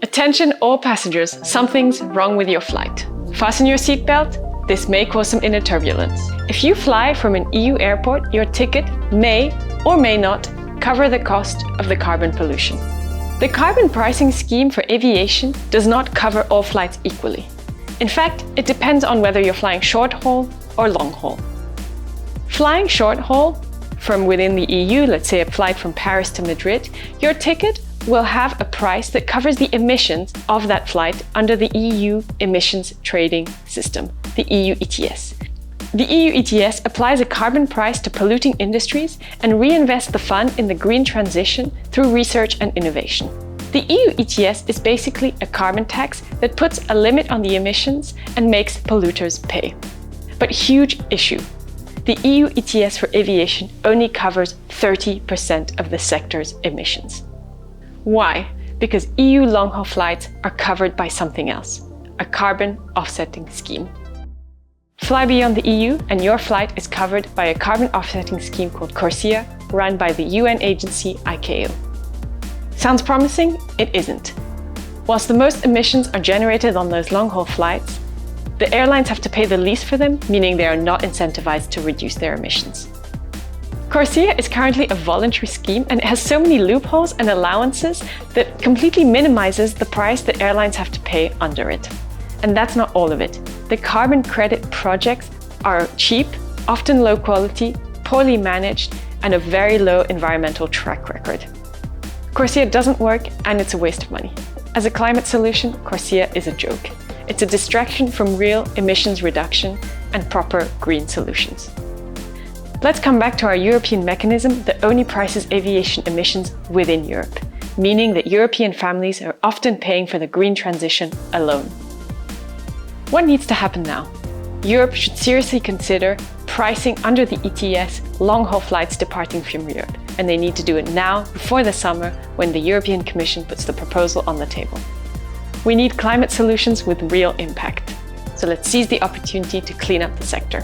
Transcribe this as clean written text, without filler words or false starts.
Attention all passengers, something's wrong with your flight. Fasten your seatbelt, this may cause some inner turbulence. If you fly from an EU airport, your ticket may or may not cover the cost of the carbon pollution. The carbon pricing scheme for aviation does not cover all flights equally. In fact, it depends on whether you're flying short haul or long haul. Flying short haul from within the EU, let's say a flight from Paris to Madrid, your ticket will have a price that covers the emissions of that flight under the EU emissions trading system, the EU ETS. The EU ETS applies a carbon price to polluting industries and reinvests the fund in the green transition through research and innovation. The EU ETS is basically a carbon tax that puts a limit on the emissions and makes polluters pay. But huge issue. The EU ETS for aviation only covers 30% of the sector's emissions. Why? Because EU long-haul flights are covered by something else, a carbon offsetting scheme. Fly beyond the EU and your flight is covered by a carbon offsetting scheme called CORSIA, run by the UN agency ICAO. Sounds promising? It isn't. Whilst the most emissions are generated on those long-haul flights, the airlines have to pay the least for them, meaning they are not incentivized to reduce their emissions. CORSIA is currently a voluntary scheme and it has so many loopholes and allowances that completely minimizes the price that airlines have to pay under it. And that's not all of it. The carbon credit projects are cheap, often low quality, poorly managed, and a very low environmental track record. CORSIA doesn't work and it's a waste of money. As a climate solution, CORSIA is a joke. It's a distraction from real emissions reduction and proper green solutions. Let's come back to our European mechanism that only prices aviation emissions within Europe, meaning that European families are often paying for the green transition alone. What needs to happen now? Europe should seriously consider pricing under the ETS long-haul flights departing from Europe, and they need to do it now before the summer when the European Commission puts the proposal on the table. We need climate solutions with real impact, so let's seize the opportunity to clean up the sector.